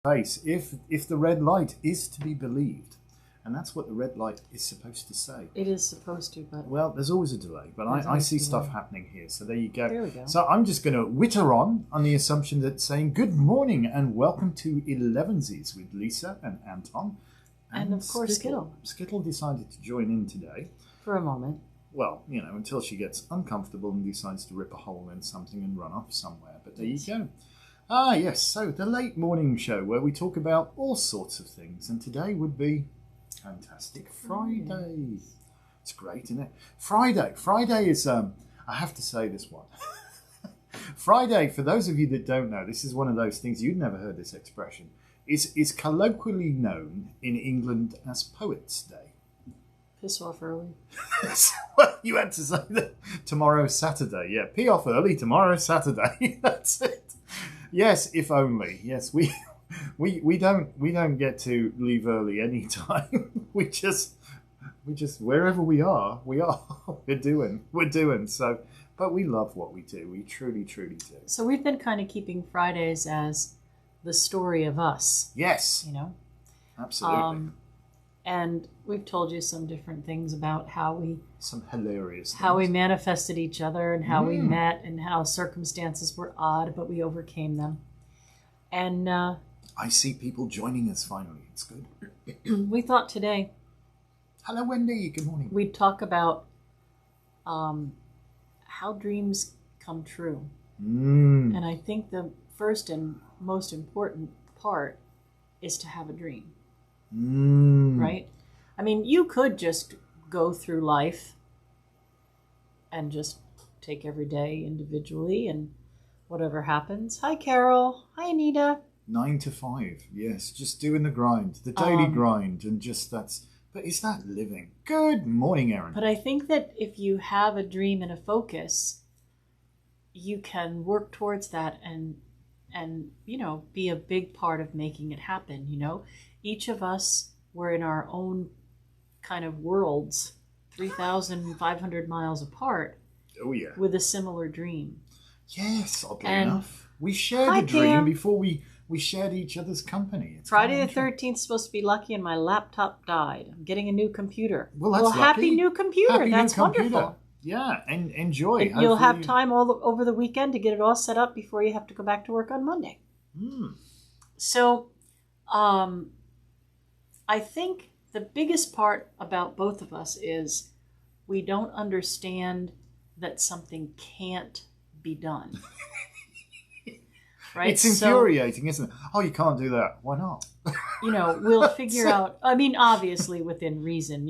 face if the red light is to be believed. And that's what the red light is supposed to say. It is supposed to, but... Well, there's always a delay, but I see stuff happening here. So there you go. There we go. So I'm just going to witter on the assumption that saying good morning and welcome to Elevensies with Lisa and Anton. And of course Skittle. Skittle decided to join in today. For a moment. Well, until she gets uncomfortable and decides to rip a hole in something and run off somewhere. But there you go. Ah, yes. So the late morning show where we talk about all sorts of things. And today would be... Fantastic Friday. It's great, isn't it? Friday is, I have to say this one. Friday, for those of you that don't know, this is one of those things, you'd never heard this expression, is colloquially known in England as Poets' Day. Piss off early. Well, you had to say that. Tomorrow's Saturday. Yeah, pee off early, tomorrow's Saturday. That's it. Yes, if only. Yes, we don't get to leave early any time. we just wherever we are we're doing so. But we love what we do. We truly do. So we've been kind of keeping Fridays as the story of us. Yes. Absolutely. And we've told you some different things about some hilarious things. How we manifested each other and how we met and how circumstances were odd, but we overcame them. And I see people joining us finally. It's good. We thought today... Hello, Wendy. Good morning. We'd talk about how dreams come true. And I think the first and most important part is to have a dream. Right? I mean, you could just go through life and just take every day individually and whatever happens. Hi, Carol. Hi, Anita. 9 to 5, yes, just doing the grind, the daily grind, and just but is that living? Good morning, Erin. But I think that if you have a dream and a focus, you can work towards that and be a big part of making it happen. Each of us were in our own kind of worlds, 3,500 miles apart. Oh yeah, with a similar dream. Yes, oddly enough, we shared a dream before we shared each other's company. It's Friday the 13th is supposed to be lucky and my laptop died. I'm getting a new computer. Well, that's lucky. Happy new computer. Happy that's new computer. Wonderful. Yeah, and enjoy. You'll have time over the weekend to get it all set up before you have to go back to work on Monday. So, I think the biggest part about both of us is we don't understand that something can't be done. Right? It's infuriating, isn't it? Oh, you can't do that. Why not? We'll figure out. I mean, obviously within reason.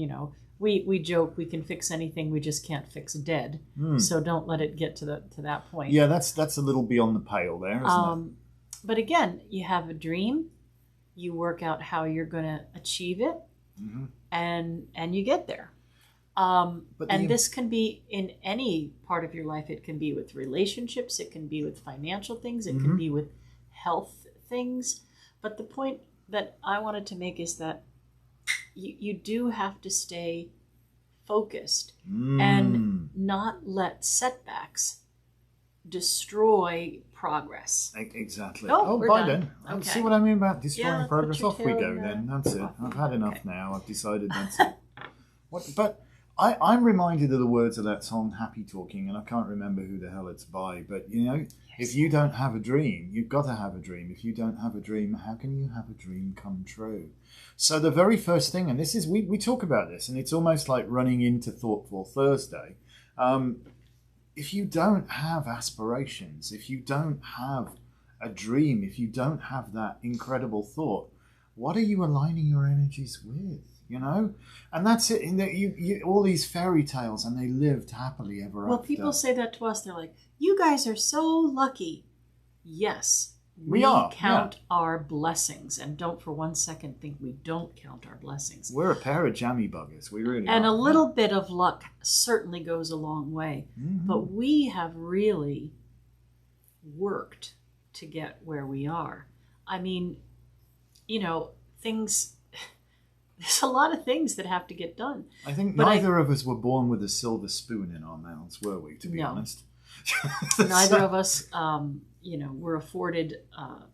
We joke we can fix anything, we just can't fix dead. So don't let it get to that point. Yeah, that's a little beyond the pale there, isn't it? But again, you have a dream, you work out how you're going to achieve it, and you get there. This can be in any part of your life. It can be with relationships. It can be with financial things. It can be with health things. But the point that I wanted to make is that you do have to stay focused and not let setbacks destroy progress. Exactly. We're bye done. then. Okay. See what I mean about destroying progress? put Off your we tail go in then. there. That's it. I've had enough now. I've decided that's it. But I'm reminded of the words of that song, Happy Talking, and I can't remember who the hell it's by, but if you don't have a dream, you've got to have a dream. If you don't have a dream, how can you have a dream come true? So the very first thing, and this is, we talk about this, and it's almost like running into Thoughtful Thursday. If you don't have aspirations, if you don't have a dream, if you don't have that incredible thought, what are you aligning your energies with? And that's it. You all these fairy tales, and they lived happily ever after. Well, people say that to us. They're like, "You guys are so lucky." Yes, we count our blessings, and don't for one second think we don't count our blessings. We're a pair of jammy buggers. We really are. And a little bit of luck certainly goes a long way. But we have really worked to get where we are. I mean, things. There's a lot of things that have to get done. I think neither of us were born with a silver spoon in our mouths, were we, to be honest? Neither of us, were afforded a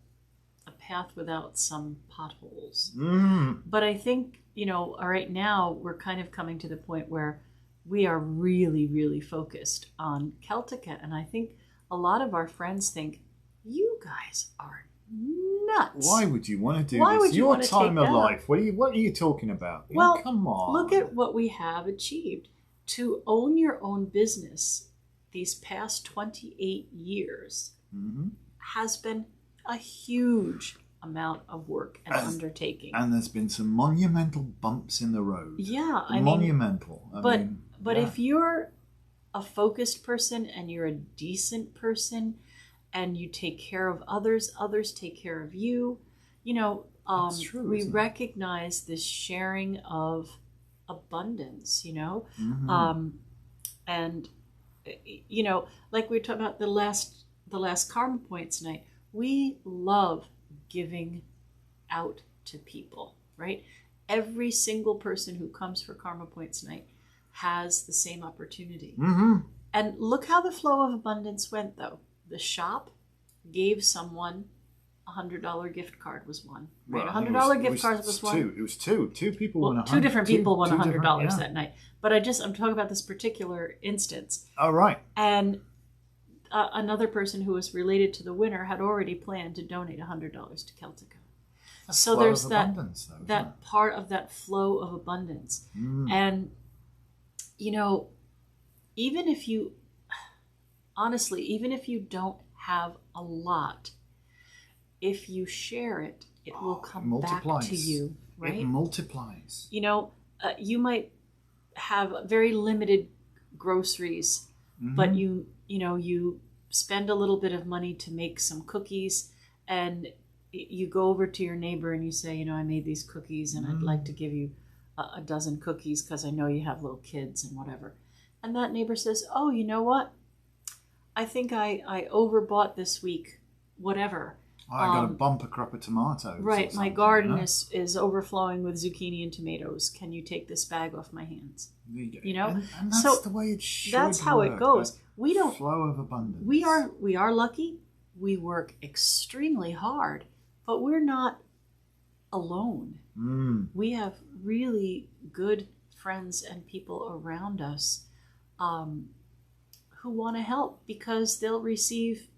path without some potholes. Mm. But I think, right now we're kind of coming to the point where we are really, really focused on Celtica. And I think a lot of our friends think, you guys are nuts. Why would you want to do Why this? would you Your want to time take of that life. What are you talking about? Well, come on. Look at what we have achieved. To own your own business these past 28 years has been a huge amount of work and undertaking. And there's been some monumental bumps in the road. Yeah, monumental. But if you're a focused person and you're a decent person and you take care of others, others take care of you, That's true, we recognize this sharing of abundance, and like we were talking about the last karma points night, we love giving out to people, right? Every single person who comes for karma points night has the same opportunity. And look how the flow of abundance went, though. The shop gave someone $100 gift card was one, right? Well, $100 gift card was one. It was two. Two people won $100. Two different people won $100 that night. But I'm talking about this particular instance. Oh, right. And another person who was related to the winner had already planned to donate $100 to Celtica. So there's that part of that flow of abundance. And, even if you don't have a lot, if you share it, it will come back to you, right? It multiplies. You might have very limited groceries, but you spend a little bit of money to make some cookies, and you go over to your neighbor and you say, I made these cookies and I'd like to give you a dozen cookies because I know you have little kids and whatever. And that neighbor says, oh, you know what? I think I overbought this week, whatever. I got a bumper crop of tomatoes. Right, my garden is overflowing with zucchini and tomatoes. Can you take this bag off my hands? And that's the way it should That's how it goes. We don't flow of abundance. We are lucky. We work extremely hard, but we're not alone. We have really good friends and people around us who want to help because they'll receive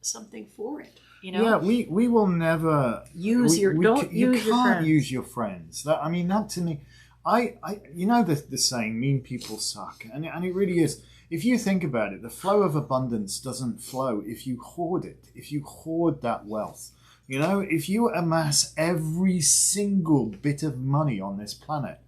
something for it. Yeah, we will never use your friends. You can't use your friends. That to me, the saying, mean people suck, and it really is. If you think about it, the flow of abundance doesn't flow if you hoard it. If you hoard that wealth, if you amass every single bit of money on this planet,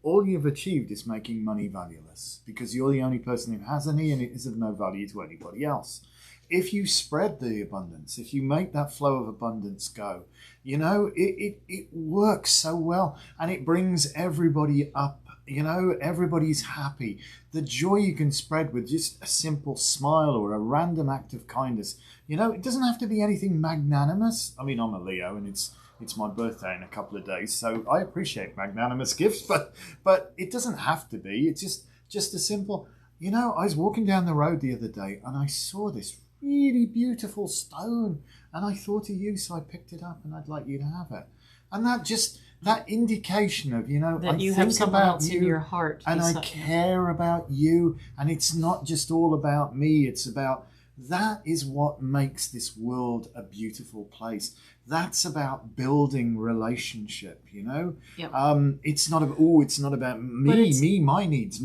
all you've achieved is making money valueless because you're the only person who has any and it is of no value to anybody else. If you spread the abundance, if you make that flow of abundance go, it works so well and it brings everybody up. Everybody's happy. The joy you can spread with just a simple smile or a random act of kindness. It doesn't have to be anything magnanimous. I mean, I'm a Leo and it's my birthday in a couple of days, so I appreciate magnanimous gifts, but it doesn't have to be. It's just a simple, I was walking down the road the other day and I saw this really beautiful stone and I thought of you, so I picked it up and I'd like you to have it. And that indication of, that you have someone else in your heart. And I care about you. And it's not just all about me. It's about, that is what makes this world a beautiful place. That's about building relationship, Yep. It's not about me, my needs,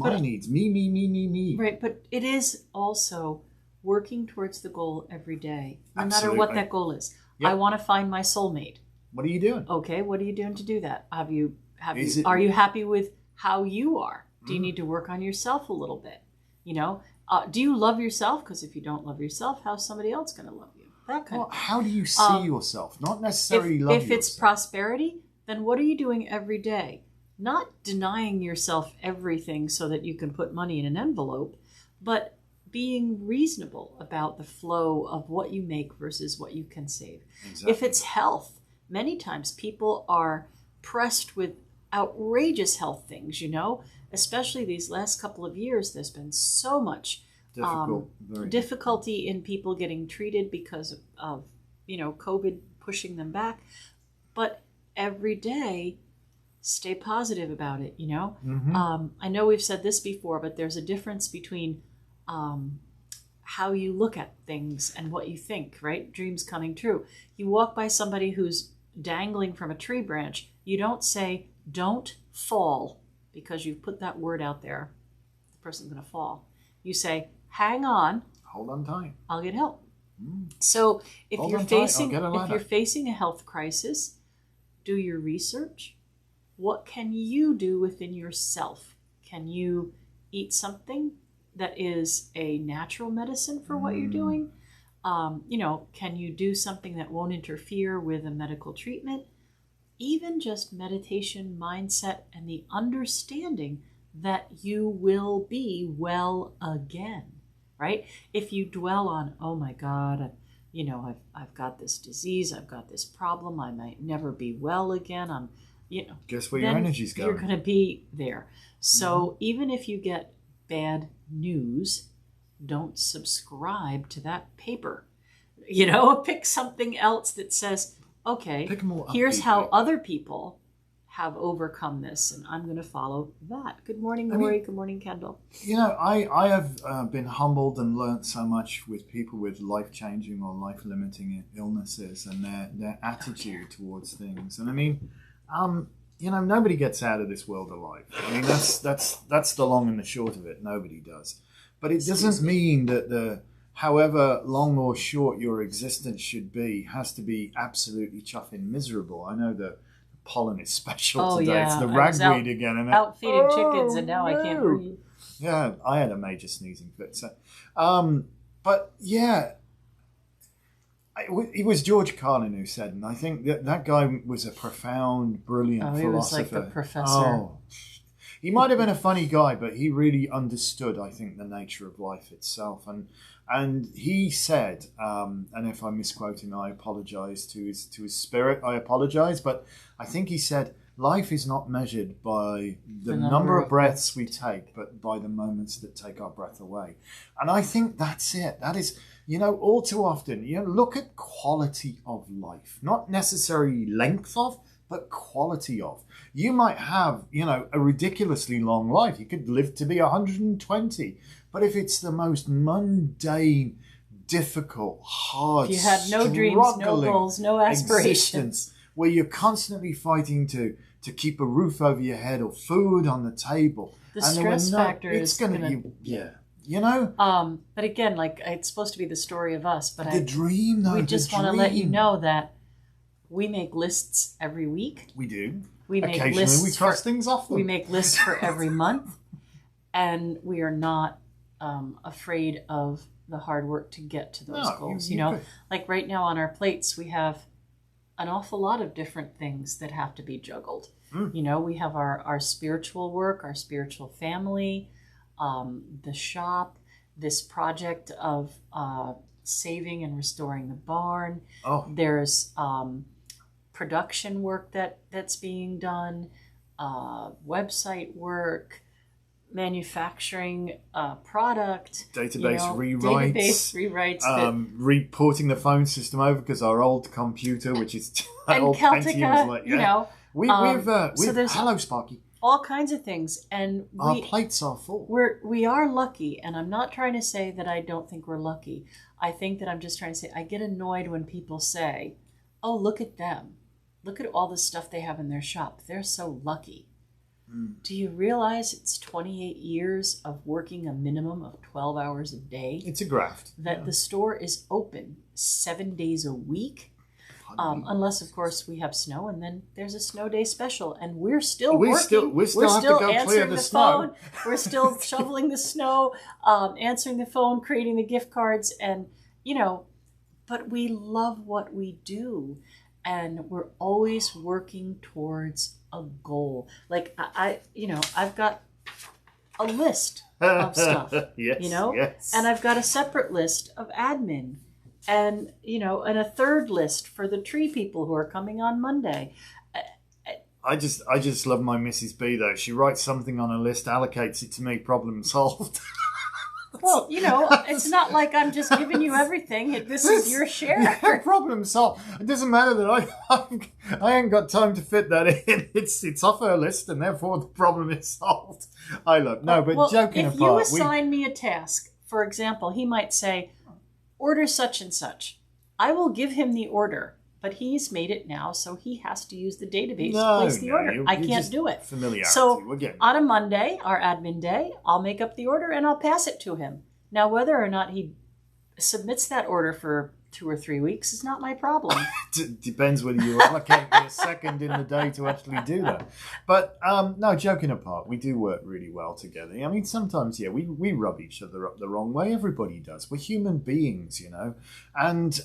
me. Right, but it is also working towards the goal every day, no Absolutely. matter what that goal is. Yep. I want to find my soulmate. What are you doing? Okay, what are you doing to do that? Are you happy with how you are? Do you need to work on yourself a little bit? Do you love yourself? Because if you don't love yourself, how's somebody else going to love you? That kind of. How do you see yourself? Not necessarily love yourself. If it's prosperity, then what are you doing every day? Not denying yourself everything so that you can put money in an envelope, but being reasonable about the flow of what you make versus what you can save. Exactly. If it's health, many times people are pressed with outrageous health things, especially these last couple of years. There's been so much difficulty in people getting treated because of COVID pushing them back. But every day, stay positive about it, I know we've said this before, but there's a difference between how you look at things and what you think, right? Dreams coming true. You walk by somebody who's dangling from a tree branch. You don't say, don't fall, because you've put that word out there. The person's going to fall. You say, hang on. Hold on tight. I'll get help. So if you're facing a health crisis, do your research. What can you do within yourself? Can you eat something that is a natural medicine for what you're doing? Can you do something that won't interfere with a medical treatment? Even just meditation, mindset, and the understanding that you will be well again, right? If you dwell on, oh my God, I've got this disease, I've got this problem, I might never be well again, guess where your energy's going. You're going to be there. So even if you get bad news, don't subscribe to that paper. Pick something else that says, okay, here's how other people have overcome this, and I'm going to follow that. Good morning, Lori. Good morning, Kendall. I have been humbled and learnt so much with people with life-changing or life-limiting illnesses and their attitude towards things. And nobody gets out of this world alive. That's the long and the short of it. Nobody does. But it doesn't mean that however long or short your existence should be has to be absolutely chuffing miserable. I know the pollen is special today. Yeah. It's the ragweed again. And out feeding chickens, and now I can't breathe. Yeah, I had a major sneezing fit. So, but yeah, it was George Carlin who said, and I think that guy was a profound, brilliant philosopher. He was like the professor. He might have been a funny guy, but he really understood, I think, the nature of life itself. And he said, and if I misquote him, I apologize to his spirit. I apologize, but I think he said, life is not measured by the number of breaths we take, but by the moments that take our breath away. And I think that's it. That is, all too often, look at quality of life, not necessarily length of, but quality of. You might have, a ridiculously long life. You could live to be 120. But if it's the most mundane, difficult, hard, if you had no dreams, no goals, no aspirations, where you're constantly fighting to keep a roof over your head or food on the table, the stress factor is going to But again, it's supposed to be the story of us. But the dream, though. We just want to let you know that we make lists every week. We do. We make Occasionally lists we cross things off them. We make lists for every month, and we are not afraid of the hard work to get to those goals. Like right now on our plates, we have an awful lot of different things that have to be juggled. We have our spiritual work, our spiritual family, the shop, this project of saving and restoring the barn. There's production work that's being done, website work, manufacturing product, database rewrites, reporting the phone system over because our old computer, which is and old Celtica, we've hello Sparky, all kinds of things, and our plates are full. We are lucky, and I'm not trying to say that I don't think we're lucky. I think that I'm just trying to say I get annoyed when people say, "Oh, look at them. Look at all the stuff they have in their shop. They're so lucky." Do you realize it's 28 years of working a minimum of 12 hours a day? It's a graft. That the store is open 7 days a week. Unless, of course, we have snow, and then there's a snow day special, and we're still working. We still have to go clear the snow. We're still shoveling the snow, answering the phone, creating the gift cards, and, but we love what we do. And we're always working towards a goal. Like I've got a list of stuff, yes. and I've got a separate list of admin, and and a third list for the tree people who are coming on Monday. I just love my Mrs. B though. She writes something on a list, allocates it to me, problem solved. Well, it's not like I'm just giving you everything. This is your share. Yeah, problem solved. It doesn't matter that I ain't got time to fit that in. It's off her list, and therefore the problem is solved. Joking apart. If you assign me a task, for example, he might say, order such and such. I will give him the order, but he's made it now, so he has to use the database to place the order. I can't do it. Familiarity. So on a Monday, our admin day, I'll make up the order and I'll pass it to him. Now, whether or not he submits that order for 2 or 3 weeks is not my problem. Depends whether you allocate me a second in the day to actually do that. But no, joking apart, we do work really well together. I mean, sometimes, we rub each other up the wrong way. Everybody does. We're human beings, And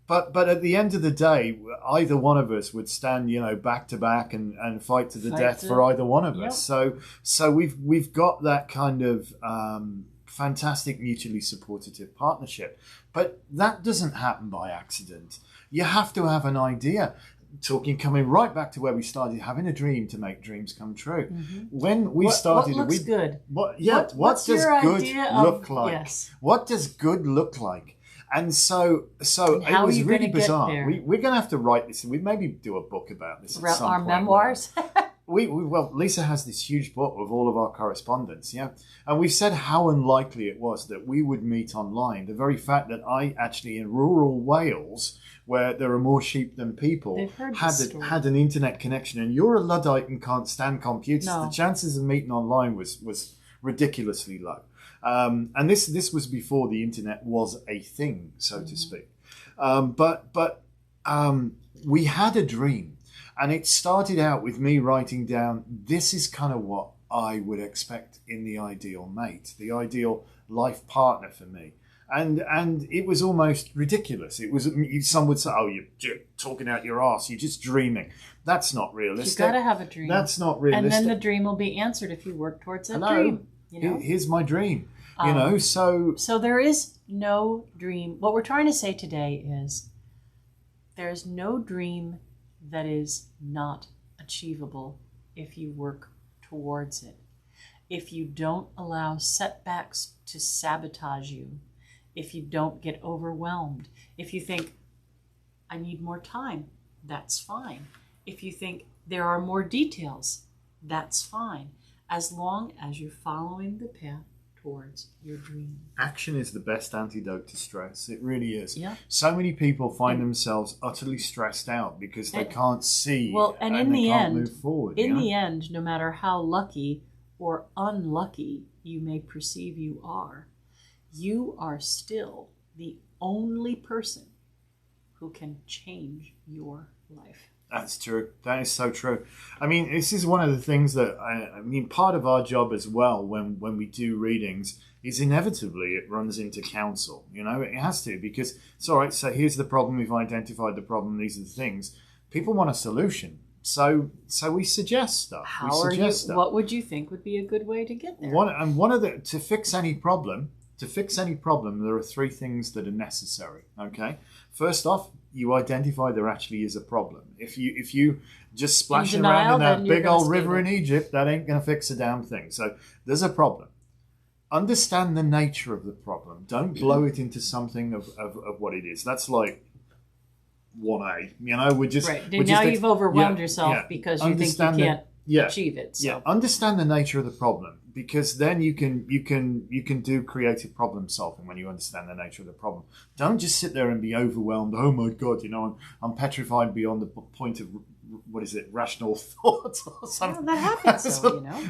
but at the end of the day, either one of us would stand, back to back and fight to the death for either one of us. So we've got that kind of fantastic mutually supportive partnership. But that doesn't happen by accident. You have to have an idea. Coming right back to where we started, having a dream to make dreams come true. Mm-hmm. When we started, what looks good? What does good look like? Yes. What does good look like? And so it was really bizarre. We're going to have to write this, and we maybe do a book about this at some point. Our memoirs. Well, Lisa has this huge book of all of our correspondence, and we've said how unlikely it was that we would meet online. The very fact that I actually, in rural Wales, where there are more sheep than people, had an internet connection, and you're a Luddite and can't stand computers. No. The chances of meeting online was ridiculously low. And this was before the internet was a thing, so to speak. But we had a dream. And it started out with me writing down, this is kind of what I would expect in the ideal mate, the ideal life partner for me. And it was almost ridiculous. It was, some would say, oh, you're talking out your arse, you're just dreaming. That's not realistic. You've got to have a dream. That's not realistic. And then the dream will be answered if you work towards that dream. Here's my dream. So there is no dream. What we're trying to say today is there's no dream that is not achievable if you work towards it. If you don't allow setbacks to sabotage you, if you don't get overwhelmed, if you think, I need more time, that's fine. If you think there are more details, that's fine. As long as you're following the path towards your dream. Action is the best antidote to stress. It really is. Yeah. So many people find themselves utterly stressed out because they can't see and in the end, move forward. In the end, no matter how lucky or unlucky you may perceive you are still the only person who can change your life. That's true. That is so true. I mean, this is one of the things that, part of our job as well when we do readings is inevitably it runs into counsel. It has to, because it's all right, so here's the problem, we've identified the problem, these are the things. People want a solution. So we suggest stuff. What would you think would be a good way to get there? To fix any problem, there are 3 things that are necessary. Okay? First off, you identify there actually is a problem. If you just splashing around in that big old river in Egypt, that ain't going to fix a damn thing. So there's a problem. Understand the nature of the problem. Don't blow it into something of what it is. That's like 1A. You've overwhelmed yourself because you think you can't achieve it. So. Yeah, understand the nature of the problem, because then you can do creative problem solving when you understand the nature of the problem. Don't just sit there and be overwhelmed. Oh my God, I'm petrified beyond the point of rational thought or something. Well, that happens,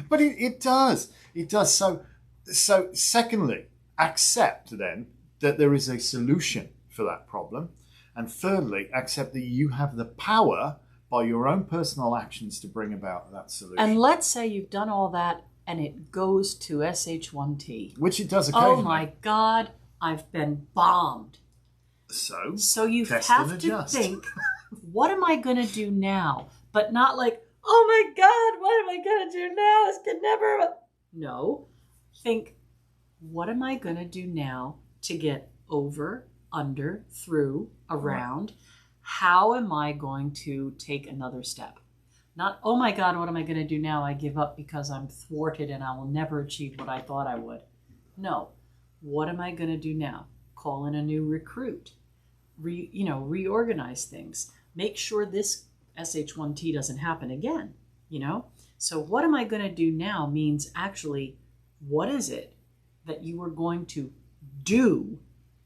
But it does. It does. So secondly, accept then that there is a solution for that problem, and thirdly, accept that you have the power by your own personal actions to bring about that solution. And let's say you've done all that and it goes to SH1T. Which it does occasionally. Oh my God, I've been bombed. So you have to think, what am I going to do now? But not like, oh my God, what am I going to do now? This could never... No. Think, what am I going to do now to get over, under, through, around? Right. How am I going to take another step? Not, oh my God, what am I going to do now? I give up because I'm thwarted and I will never achieve what I thought I would. No. what am I going to do now? Call in a new recruit, reorganize things, make sure this SH1T doesn't happen again, So what am I going to do now means actually, what is it that you are going to do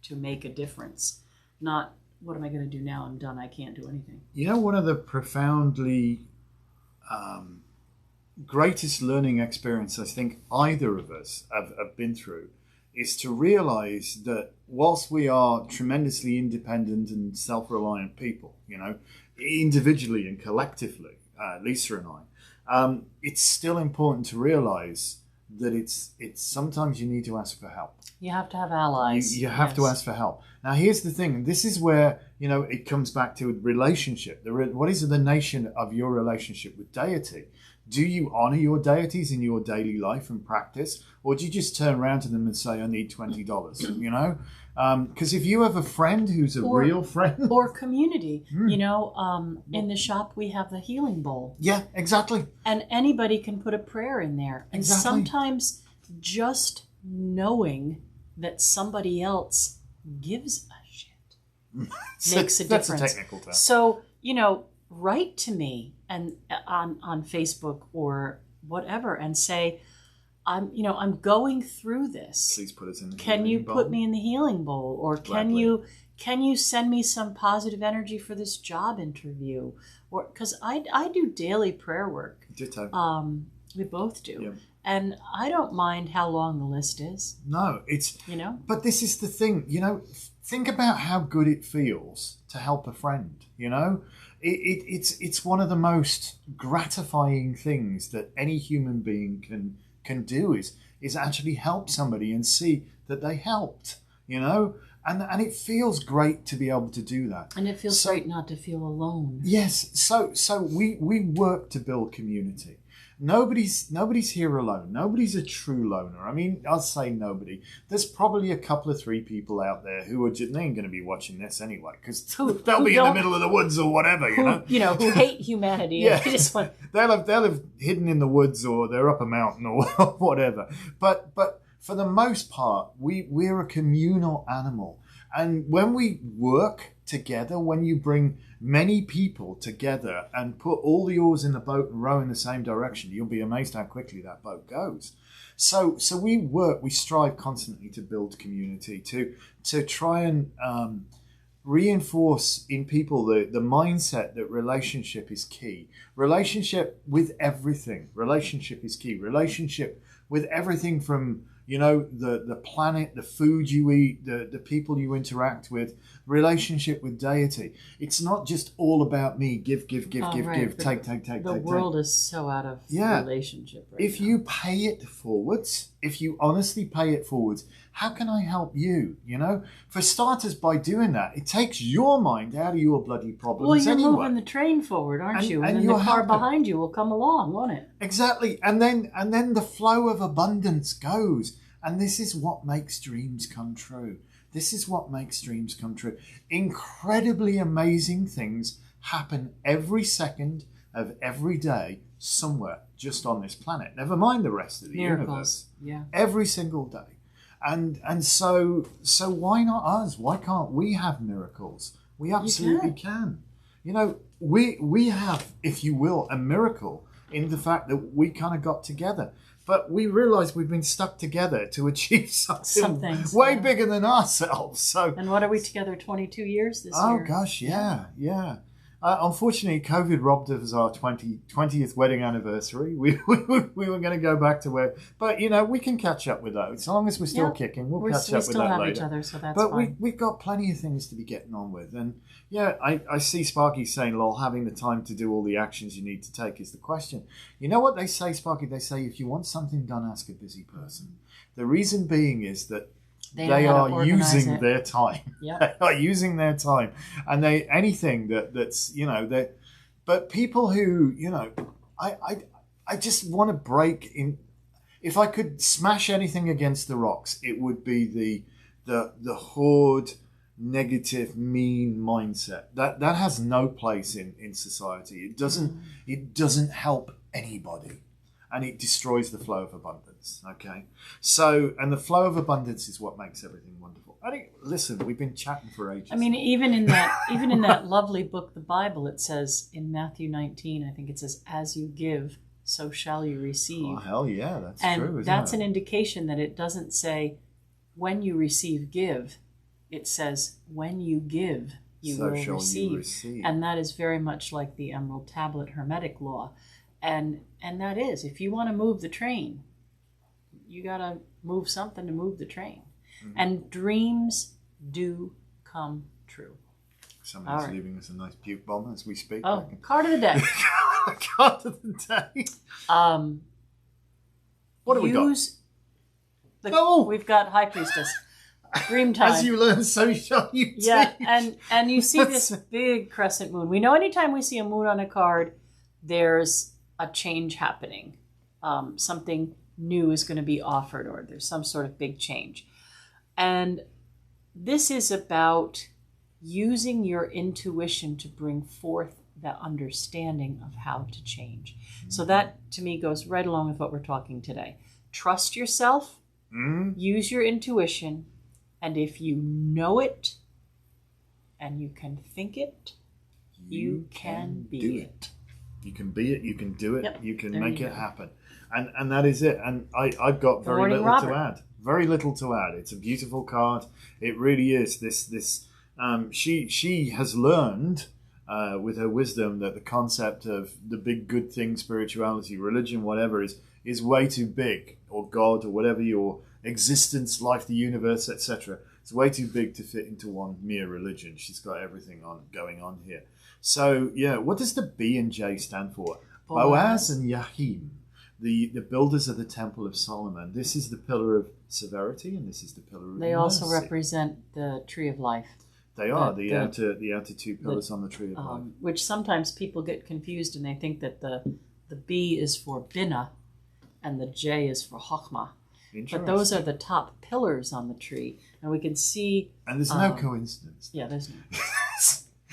to make a difference? Not, what am I going to do now? I'm done. I can't do anything. One of the profoundly greatest learning experience I think either of us have been through is to realize that whilst we are tremendously independent and self-reliant people, individually and collectively, Lisa and I, it's still important to realize that it's sometimes you need to ask for help. You have to have allies. You have to ask for help. Now, here's the thing. This is where, it comes back to relationship. What is the nation of your relationship with deity? Do you honor your deities in your daily life and practice? Or do you just turn around to them and say, I need $20, Because if you have a friend who's a real friend. Or community. In the shop we have the healing bowl. Yeah, exactly. And anybody can put a prayer in there. And exactly. Sometimes just knowing that somebody else gives a shit makes a difference. That's a technical term. So, write to me and on Facebook or whatever and say, I'm going through this. Please put us in the Can you put me in the healing bowl? Or can you send me some positive energy for this job interview? Or because I do daily prayer work. Ditto. We both do. Yeah. And I don't mind how long the list is. No, it's But this is the thing, think about how good it feels to help a friend, It's one of the most gratifying things that any human being can do is actually help somebody and see that they helped, and it feels great to be able to do that. And it feels great not to feel alone. Yes, so we work to build community. Nobody's here alone. Nobody's a true loner. I mean, I'll say nobody. There's probably a couple of 3 people out there who they ain't going to be watching this anyway because they'll be in the middle of the woods or whatever, who hate humanity. Yeah, they'll have hidden in the woods or they're up a mountain or whatever. But for the most part, we're a communal animal, and when we work together, when you bring many people together and put all the oars in the boat and row in the same direction, you'll be amazed how quickly that boat goes. So we strive constantly to build community, to try and reinforce in people the mindset that relationship is key. Relationship with everything. Relationship is key. Relationship with everything from the planet, the food you eat, the people you interact with, relationship with deity. It's not just all about me, give, right. give, take. The world is so out of relationship right If now. you pay it forwards, if you honestly pay it forwards, how can I help you? For starters, by doing that, it takes your mind out of your bloody problems. Well, you're anyway. moving the train forward, aren't you? And then the car helping. behind you will come along, won't it? Exactly. And then the flow of abundance goes. And this is what makes dreams come true. This is what makes dreams come true. Incredibly amazing things happen every second of every day somewhere just on this planet. Never mind the rest of the universe. Yeah. Every single day. And so why not us? Why can't we have miracles? We absolutely can. We have, if you will, a miracle in the fact that we kind of got together. But we realise we've been stuck together to achieve something way bigger than ourselves. So, and what are we together? 22 years this year? Oh gosh, yeah. Unfortunately, COVID robbed us our 20th wedding anniversary. We were going to go back to where, but we can catch up with that as long as we're still kicking. We'll catch up with that later. We still have each other, so that's fine. But we've got plenty of things to be getting on with, and I see Sparky saying, "Lol, having the time to do all the actions you need to take is the question." You know what they say, Sparky? They say if you want something done, ask a busy person. The reason being is that they are using their time. Yeah. They are using their time, and anything that's but people who I just want to break in. If I could smash anything against the rocks, it would be the horde, negative, mean mindset that has no place in society. It doesn't help anybody. and it destroys the flow of abundance. Okay, so and the flow of abundance is what makes everything wonderful. I think. Listen, we've been chatting for ages. I mean, even in that lovely book, the Bible, it says in Matthew 19, I think it says, "As you give, so shall you receive." Oh hell yeah, that's and true. Isn't that's it? an indication that it doesn't say, "When you receive, give." It says, "When you give, you will receive." And that is very much like the Emerald Tablet Hermetic law. And that is, if you want to move the train, you got to move something to move the train. Mm-hmm. And dreams do come true. Somebody's leaving us a nice puke bomb as we speak. Oh, card of the day. Card of the day. What do we got? We've got High Priestess. Dreamtime. As you learn, so shall you teach. Yeah, and you see this big crescent moon. We know anytime we see a moon on a card, there's a change happening. Something new is going to be offered, or there's some sort of big change. And this is about using your intuition to bring forth that understanding of how to change. Mm-hmm. So that, to me, goes right along with what we're talking today. Trust yourself, use your intuition, and if you know it and you can think it, you can be it. You can be it, you can do it, yep, you can make it happen. And that is it. And I've got very little to add. Very little to add. It's a beautiful card. It really is. She has learned with her wisdom that the concept of the big good thing, spirituality, religion, whatever, is way too big, or God, or whatever your existence, life, the universe, etc. It's way too big to fit into one mere religion. She's got everything going on here. So, yeah, what does the B and J stand for? Boaz and Yahim, the builders of the Temple of Solomon. This is the pillar of severity, and this is the pillar of mercy. They also represent the Tree of Life. They are the outer two pillars on the Tree of Life. Which sometimes people get confused, and they think that the B is for Bina, and the J is for Chokhmah. But those are the top pillars on the tree, and we can see. And there's no coincidence. Yeah, there's no.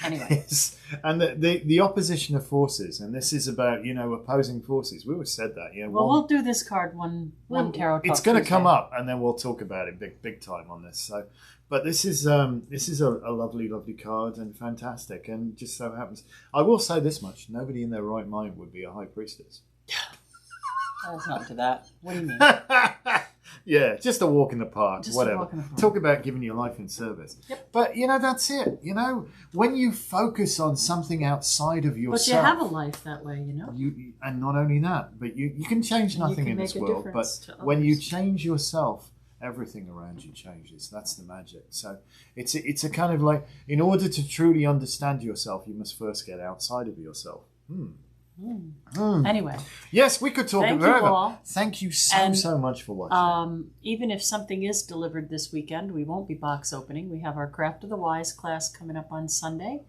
Anyway. Yes. And the opposition of forces, and this is about, opposing forces. We always said that. We'll do this card one tarot talk. It's going to come up, and then we'll talk about it big time on this. So, but this is a lovely, lovely card, and fantastic. And just so happens, I will say this much: nobody in their right mind would be a high priestess. That's not to that. What do you mean? Yeah, just a walk in the park, just whatever. A walk in the park. Talk about giving your life in service. Yep. But, that's it. When you focus on something outside of yourself. But you have a life that way, And not only that, but you can change nothing in this world. But when you change yourself, everything around you changes. That's the magic. So it's a kind of like, in order to truly understand yourself, you must first get outside of yourself. Anyway. Yes, we could talk forever. You all. Thank you so much for watching. Even if something is delivered this weekend, we won't be box opening. We have our Craft of the Wise class coming up on Sunday.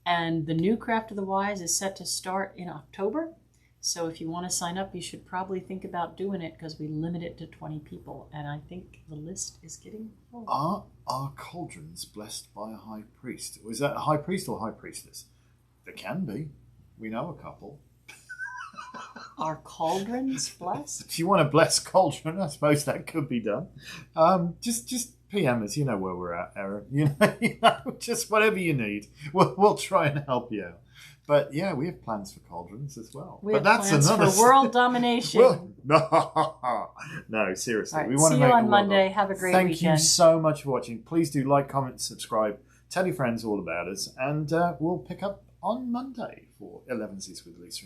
And the new Craft of the Wise is set to start in October. So if you want to sign up, you should probably think about doing it, because we limit it to 20 people. And I think the list is getting full. Are our cauldrons blessed by a high priest? Is that a high priest or high priestess? There can be. We know a couple. Are cauldrons blessed? If you want to bless cauldron, I suppose that could be done. Just PM us. You know where we're at, Aaron. Just whatever you need. We'll try and help you out. But yeah, we have plans for cauldrons as well. We have plans for world domination. No, seriously. Right, we want to see you on Monday. Have a great weekend. Thank you so much for watching. Please do like, comment, subscribe. Tell your friends all about us. And we'll pick up on Monday for Elevensies with Lisa.